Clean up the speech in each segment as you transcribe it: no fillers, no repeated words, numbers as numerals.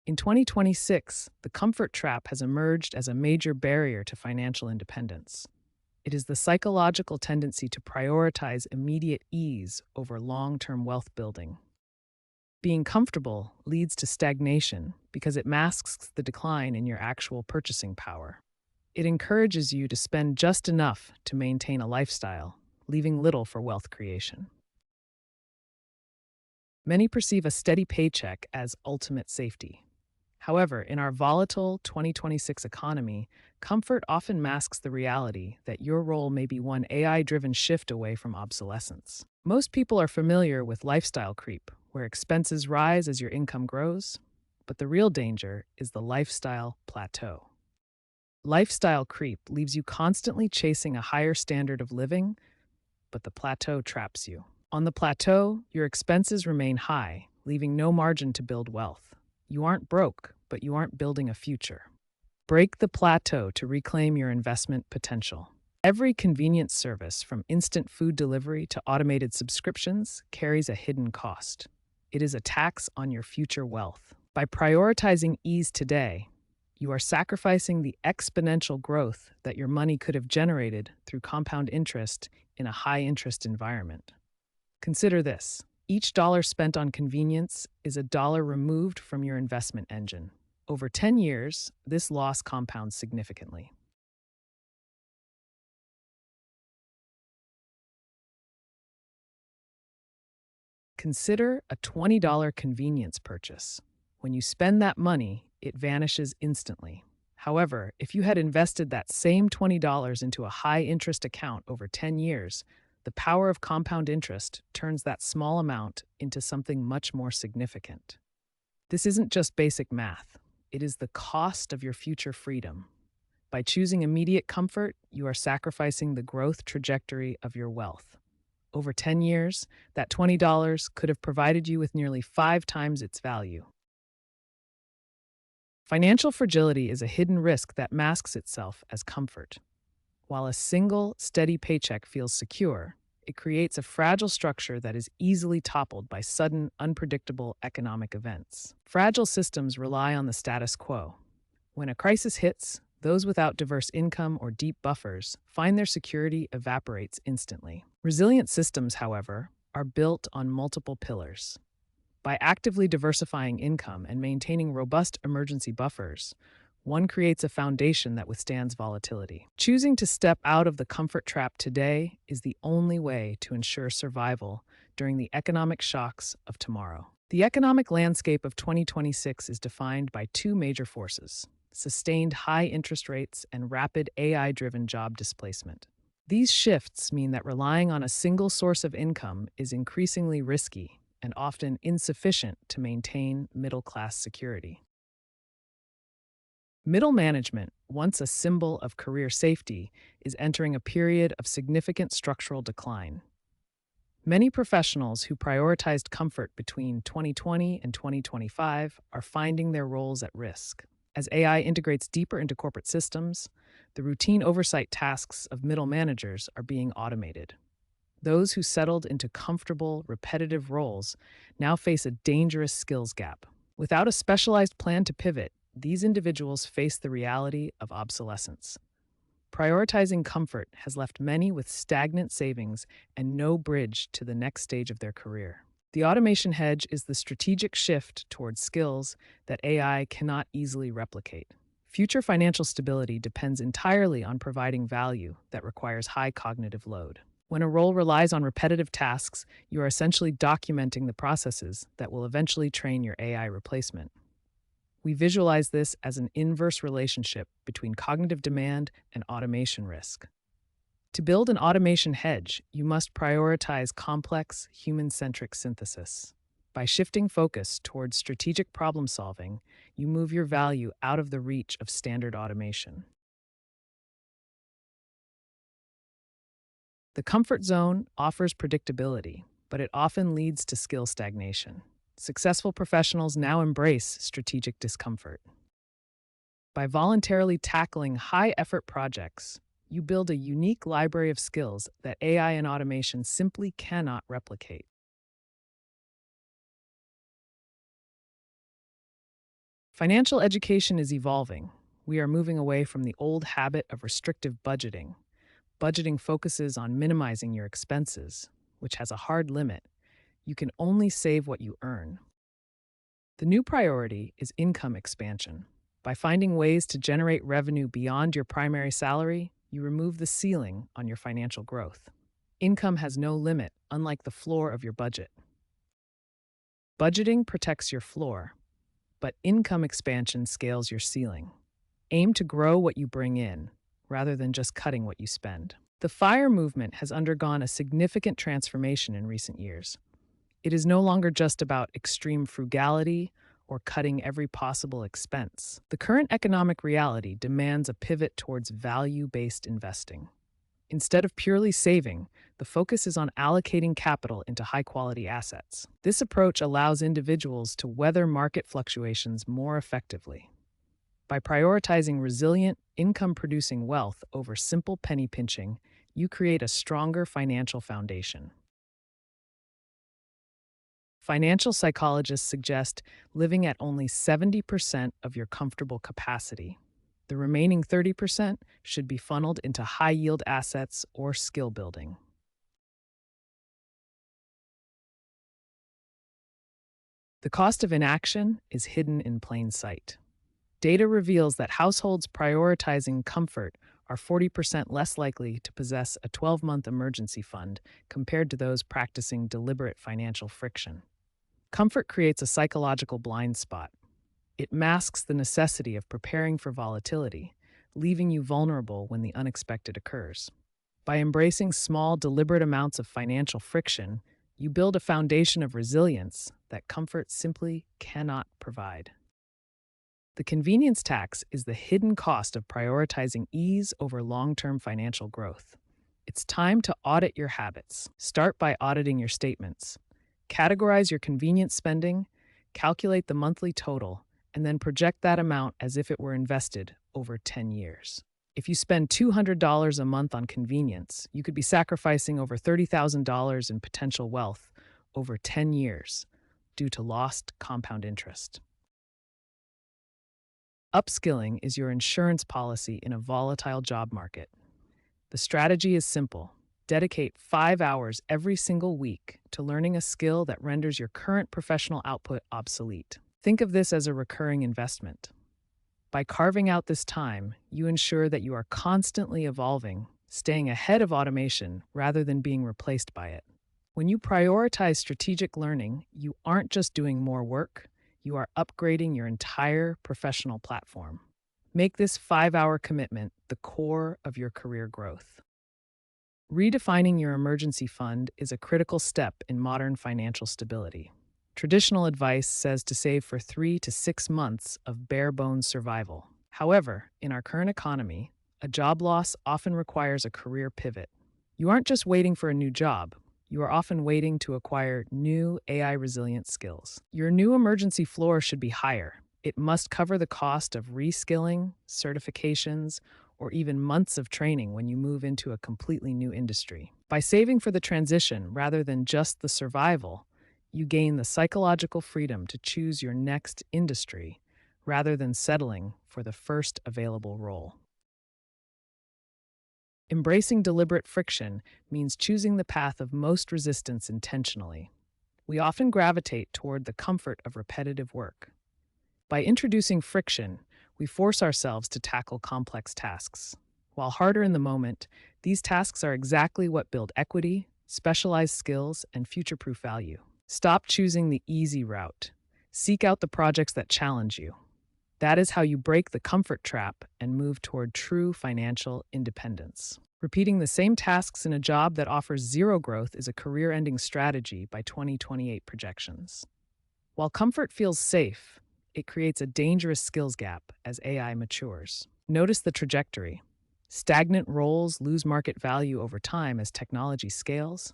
In 2026, the comfort trap has emerged as a major barrier to financial independence. It is the psychological tendency to prioritize immediate ease over long term wealth building. Being comfortable leads to stagnation because it masks the decline in your actual purchasing power. It encourages you to spend just enough to maintain a lifestyle, leaving little for wealth creation. Many perceive a steady paycheck as ultimate safety. However, in our volatile 2026 economy, comfort often masks the reality that your role may be one AI driven shift away from obsolescence. Most people are familiar with lifestyle creep, where expenses rise as your income grows, but the real danger is the lifestyle plateau. Lifestyle creep leaves you constantly chasing a higher standard of living, but the plateau traps you. On the plateau, your expenses remain high, leaving no margin to build wealth. You aren't broke, but you aren't building a future. Break the plateau to reclaim your investment potential. Every convenience service, from instant food delivery to automated subscriptions, carries a hidden cost. It is a tax on your future wealth. By prioritizing ease today, you are sacrificing the exponential growth that your money could have generated through compound interest in a high interest environment. Consider this: each dollar spent on convenience is a dollar removed from your investment engine. Over 10 years, this loss compounds significantly. Consider a $20 convenience purchase. When you spend that money, it vanishes instantly. However, if you had invested that same $20 into a high interest account over 10 years, the power of compound interest turns that small amount into something much more significant. This isn't just basic math, it is the cost of your future freedom. By choosing immediate comfort, you are sacrificing the growth trajectory of your wealth. Over 10 years, that $20 could have provided you with nearly 5 times its value. Financial fragility is a hidden risk that masks itself as comfort. While a single, steady paycheck feels secure, it creates a fragile structure that is easily toppled by sudden, unpredictable economic events. Fragile systems rely on the status quo. When a crisis hits, those without diverse income or deep buffers find their security evaporates instantly. Resilient systems, however, are built on multiple pillars. By actively diversifying income and maintaining robust emergency buffers, one creates a foundation that withstands volatility. Choosing to step out of the comfort trap today is the only way to ensure survival during the economic shocks of tomorrow. The economic landscape of 2026 is defined by two major forces: sustained high interest rates and rapid AI-driven job displacement. These shifts mean that relying on a single source of income is increasingly risky and often insufficient to maintain middle-class security. Middle management, once a symbol of career safety, is entering a period of significant structural decline. Many professionals who prioritized comfort between 2020 and 2025 are finding their roles at risk. As AI integrates deeper into corporate systems, the routine oversight tasks of middle managers are being automated. Those who settled into comfortable, repetitive roles now face a dangerous skills gap. Without a specialized plan to pivot, these individuals face the reality of obsolescence. Prioritizing comfort has left many with stagnant savings and no bridge to the next stage of their career. The automation hedge is the strategic shift towards skills that AI cannot easily replicate. Future financial stability depends entirely on providing value that requires high cognitive load. When a role relies on repetitive tasks, you are essentially documenting the processes that will eventually train your AI replacement. We visualize this as an inverse relationship between cognitive demand and automation risk. To build an automation hedge, you must prioritize complex, human-centric synthesis. By shifting focus towards strategic problem solving, you move your value out of the reach of standard automation. The comfort zone offers predictability, but it often leads to skill stagnation. Successful professionals now embrace strategic discomfort. By voluntarily tackling high-effort projects, you build a unique library of skills that AI and automation simply cannot replicate. Financial education is evolving. We are moving away from the old habit of restrictive budgeting. Budgeting focuses on minimizing your expenses, which has a hard limit. You can only save what you earn. The new priority is income expansion. By finding ways to generate revenue beyond your primary salary, you remove the ceiling on your financial growth. Income has no limit, unlike the floor of your budget. Budgeting protects your floor, but income expansion scales your ceiling. Aim to grow what you bring in, rather than just cutting what you spend. The FIRE movement has undergone a significant transformation in recent years. It is no longer just about extreme frugality or cutting every possible expense. The current economic reality demands a pivot towards value-based investing. Instead of purely saving, the focus is on allocating capital into high-quality assets. This approach allows individuals to weather market fluctuations more effectively. By prioritizing resilient, income-producing wealth over simple penny pinching, you create a stronger financial foundation. Financial psychologists suggest living at only 70% of your comfortable capacity. The remaining 30% should be funneled into high-yield assets or skill building. The cost of inaction is hidden in plain sight. Data reveals that households prioritizing comfort are 40% less likely to possess a 12-month emergency fund compared to those practicing deliberate financial friction. Comfort creates a psychological blind spot. It masks the necessity of preparing for volatility, leaving you vulnerable when the unexpected occurs. By embracing small, deliberate amounts of financial friction, you build a foundation of resilience that comfort simply cannot provide. The convenience tax is the hidden cost of prioritizing ease over long-term financial growth. It's time to audit your habits. Start by auditing your statements. Categorize your convenience spending, calculate the monthly total, and then project that amount as if it were invested over 10 years. If you spend $200 a month on convenience, you could be sacrificing over $30,000 in potential wealth over 10 years due to lost compound interest. Upskilling is your insurance policy in a volatile job market. The strategy is simple. Dedicate 5 hours every single week to learning a skill that renders your current professional output obsolete. Think of this as a recurring investment. By carving out this time, you ensure that you are constantly evolving, staying ahead of automation rather than being replaced by it. When you prioritize strategic learning, you aren't just doing more work, you are upgrading your entire professional platform. Make this 5-hour commitment the core of your career growth. Redefining your emergency fund is a critical step in modern financial stability. Traditional advice says to save for 3 to 6 months of bare-bones survival. However, in our current economy, a job loss often requires a career pivot. You aren't just waiting for a new job, you are often waiting to acquire new AI-resilient skills. Your new emergency floor should be higher. It must cover the cost of reskilling, certifications, or even months of training when you move into a completely new industry. By saving for the transition rather than just the survival, you gain the psychological freedom to choose your next industry rather than settling for the first available role. Embracing deliberate friction means choosing the path of most resistance intentionally. We often gravitate toward the comfort of repetitive work. By introducing friction, we force ourselves to tackle complex tasks. While harder in the moment, these tasks are exactly what build equity, specialized skills, and future-proof value. Stop choosing the easy route. Seek out the projects that challenge you. That is how you break the comfort trap and move toward true financial independence. Repeating the same tasks in a job that offers zero growth is a career-ending strategy by 2028 projections. While comfort feels safe, it creates a dangerous skills gap as AI matures. Notice the trajectory. Stagnant roles lose market value over time as technology scales.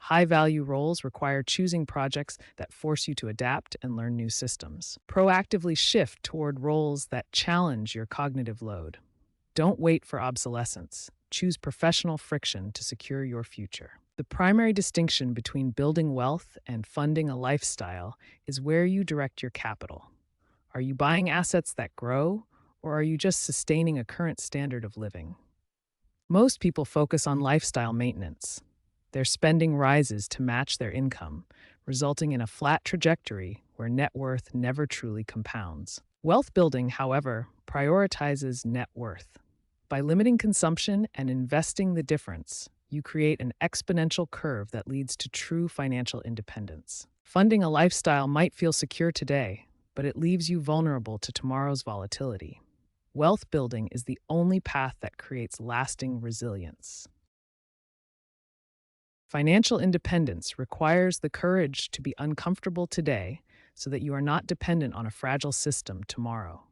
High-value roles require choosing projects that force you to adapt and learn new systems. Proactively shift toward roles that challenge your cognitive load. Don't wait for obsolescence. Choose professional friction to secure your future. The primary distinction between building wealth and funding a lifestyle is where you direct your capital. Are you buying assets that grow, or are you just sustaining a current standard of living? Most people focus on lifestyle maintenance. Their spending rises to match their income, resulting in a flat trajectory where net worth never truly compounds. Wealth building, however, prioritizes net worth. By limiting consumption and investing the difference, you create an exponential curve that leads to true financial independence. Funding a lifestyle might feel secure today, but it leaves you vulnerable to tomorrow's volatility. Wealth building is the only path that creates lasting resilience. Financial independence requires the courage to be uncomfortable today so that you are not dependent on a fragile system tomorrow.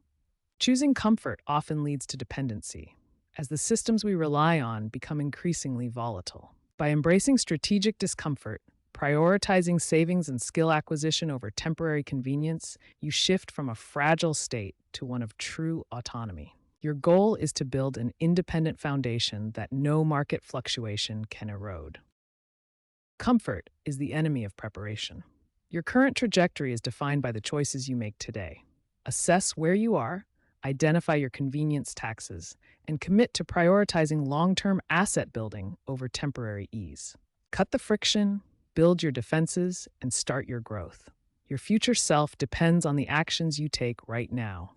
Choosing comfort often leads to dependency, as the systems we rely on become increasingly volatile. By embracing strategic discomfort, prioritizing savings and skill acquisition over temporary convenience, you shift from a fragile state to one of true autonomy. Your goal is to build an independent foundation that no market fluctuation can erode. Comfort is the enemy of preparation. Your current trajectory is defined by the choices you make today. Assess where you are, identify your convenience taxes, and commit to prioritizing long-term asset building over temporary ease. Cut the friction, build your defenses, and start your growth. Your future self depends on the actions you take right now.